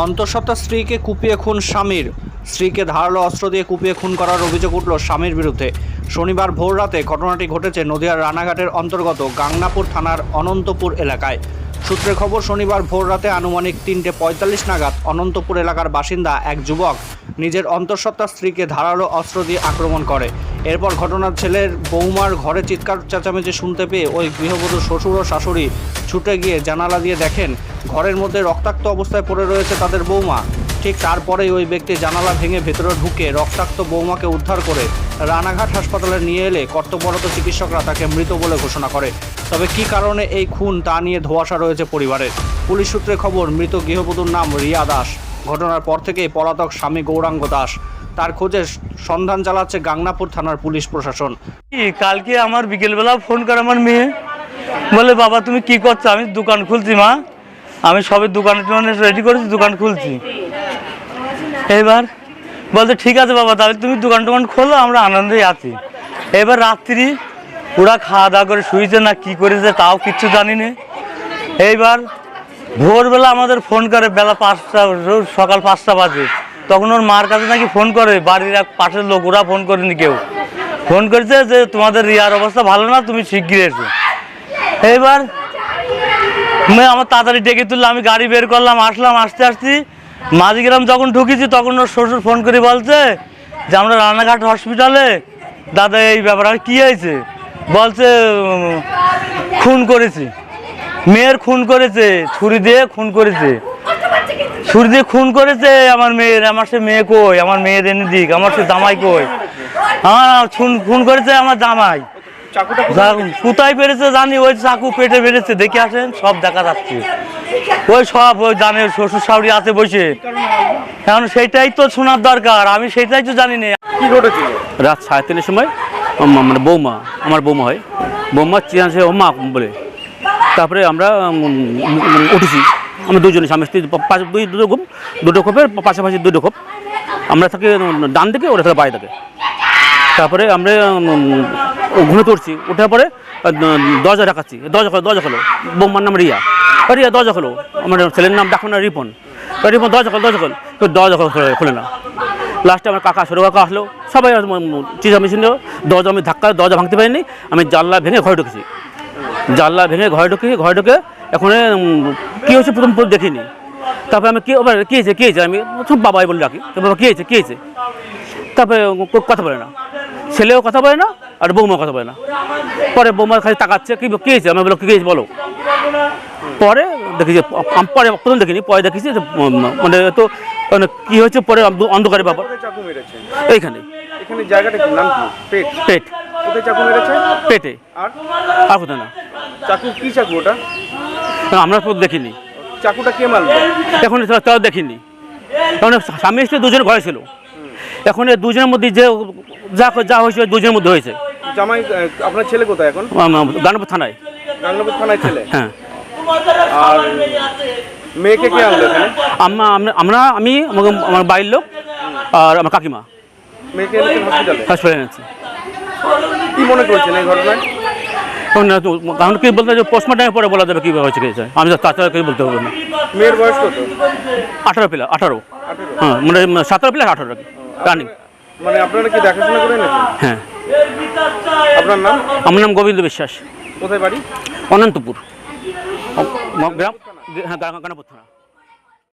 অন্তঃসত্ত্বা স্ত্রীকে কুপিয়ে খুন স্বামীর। স্ত্রীকে ধারালো অস্ত্র দিয়ে কুপিয়ে খুন করার অভিযোগ উঠল স্বামীর বিরুদ্ধে। শনিবার ভোররাতে ঘটনাটি ঘটেছে নদিয়ার রানাঘাটের অন্তর্গত গাংনাপুর থানার অনন্তপুর এলাকায়। সূত্রে খবর, শনিবার ভোররাতে আনুমানিক 3:45 নাগাদ অনন্তপুর এলাকার বাসিন্দা এক যুবক নিজের অন্তঃসত্ত্বা স্ত্রীকে ধারালো অস্ত্র দিয়ে আক্রমণ করে। এরপর ঘটনার ছেলের বৌমার ঘরে চিৎকার চেঁচামেচি শুনতে পেয়ে ওই গৃহবধূ শ্বশুর ও শাশুড়ি ছুটে গিয়ে জানালা দিয়ে দেখেন ঘরের মধ্যে রক্তাক্ত অবস্থায় পড়ে রয়েছে তাদের বৌমা। ঠিক তারপরেই ওই ব্যক্তি জানালা ভেঙে ভেতরে ঢুকে রক্তাক্ত বৌমাকে উদ্ধার করে রানাঘাট হাসপাতালে নিয়ে এলে কর্তব্যরত চিকিৎসকরা তাকে মৃত বলে ঘোষণা করে। তবে কী কারণে এই খুন তা নিয়ে ধোঁয়াশা রয়েছে পরিবারের। পুলিশ সূত্রে খবর, মৃত গৃহবধূর নাম রিয়া দাস। ঘটনার পর থেকেই পলাতক স্বামী গৌরাঙ্গ দাস। তার খোঁজে সন্ধান চালাচ্ছে গাংনাপুর থানার পুলিশ প্রশাসন। কালকে আমার বিকেলবেলা ফোন করে আমার মেয়ে, বলে বাবা তুমি কি করছো? আমি দোকান খুলছি মা, আমি সবে দোকান রেডি করেছি, দোকান খুলছি। এবার বলতে ঠিক আছে বাবা, তাহলে তুমি দোকান খোলো, আমরা আনন্দে আছি। এবার রাত্রি ওরা খাওয়া দাওয়া করে শুয়েছে না কি করেছে তাও কিচ্ছু জানি না। এইবার ভোরবেলা আমাদের ফোন করে, বেলা 5টা, সকাল 5টা বাজে। তখন ওর মার কাছে নাকি ফোন করে, বাড়ির এক পাশের লোক, ওরা ফোন করেনি কেউ, ফোন করেছে যে তোমাদের রিয়ার অবস্থা ভালো না, তুমি শিগগির এসো। এইবার আমার তাড়াতাড়ি ডেকে তুললো, আমি গাড়ি বের করলাম, আসলাম। আসতে মাঝিগ্রাম যখন ঢুকেছি তখন ওর শ্বশুর ফোন করে বলছে যে আমরা রানাঘাট হসপিটালে, দাদা এই ব্যাপার। আর কী হয়েছে? বলছে খুন করেছি, মেয়ের খুন করেছে, ছুরি দিয়ে খুন করেছে, ছুরি দিয়ে খুন করেছে আমার মেয়ের। আমার সে মেয়ে কই? আমার মেয়ের এনে দিক, আমার সে জামাই কই? আমার খুন করেছে আমার জামাই। কোথায় পেরেছে জানি, ওই চাকু পেটে বেড়েছে, দেখে আসেন, সব দেখা যাচ্ছে। ওই সব ওই জানে, শ্বশুর শাশুড়ি আছে বসে। এখন সেইটাই তো শোনার দরকার, আমি সেটাই তো জানি না। কি ঘটেছিল? রাত 3:30 সময় মানে বৌমা, আমার বৌমা হয়, বৌমা চেয়েছে ও মা বলে। তারপরে আমরা উঠেছি, আমরা দুজনে স্বামী স্ত্রী, দুটো খোপের পাশাপাশি দুটো খোপ। আমরা থাকি ডান দিকে, ওরা থাকে বাড়ি থাকে। তারপরে আমরা ঘুমে তুলছি, ওঠার পরে দরজা ডাকাচ্ছি, দরজা খোলো। বৌমার নাম রিয়া, রিয়া দরজা খোলো। আমার ছেলের নাম ডাকুন না রিপন, রিপন দরজা খোলে না। লাস্টে আমার কাকা, ছোটো কাকা আসলো, সবাই চেঁচামেচি নিল। দরজা আমি দরজা ভাঙতে পারিনি, আমি জানলা ভেঙে ঘরে ঢুকেছি। ঘরে ঢুকে এখন কী হয়েছে প্রথম দেখিনি। তারপরে আমি কী হয়েছে আমি সব বাবাই বলে ডাকি। বাবা কী হয়েছে? তারপরে কথা বলে না, ছেলেও কথা বলে না, আর বৌমা কথা বলে না। পরে বৌমা খালি তাকাচ্ছে, কী হয়েছে? আমি বলো কী হয়েছে বলো। পরে দেখি যে, পরে প্রথম দেখিনি, পরে দেখেছি যে মানে তো কী হয়েছে। পরে অন্ধকারে ব্যাপার এইখানে জায়গাটা কি নাম কি? পেট। কোথায় চাকু মেরেছে? পেটে। আর কোথায় না। চাকু কি চাকু ওটা? আমরা তো দেখিনি। চাকুটা কে মারলো? এখন তাও দেখিনি, কারণ স্বামী স্ত্রী দুজন ঘরে ছিল। এখন দুজনের মধ্যে যে যা হয়েছে দুজনের মধ্যে হয়েছে। জামাই আপনার ছেলে কোথায় এখন? গাংনাপুর থানায়। গাংনাপুর থানায় ছেলে? হ্যাঁ। আর মেয়েকে কে আনলো এখানে? আমি আমার বাড়ির লোক আর আমার কাকিমা। মেয়েকে হসপিটালে এনেছি। কি মনে করছেন এই ঘটনায়? কারণ কি বলতে, পোস্টমর্টমের পরে বলা যাবে কীভাবে হয়েছে, আমি তাছাড়া কিছু বলতে হবে না। মেয়ের বয়স কত? 18 হ্যাঁ, মানে 17 প্লাস 18 রানিং। মানে আপনারা কি দেখাশোনা করে এনেছেন? হ্যাঁ। আপনার নাম? আমার নাম গোবিন্দ বিশ্বাস। কোথায় বাড়ি? অনন্তপুর গ্রাম, হ্যাঁ, গাংনাপুর থানা।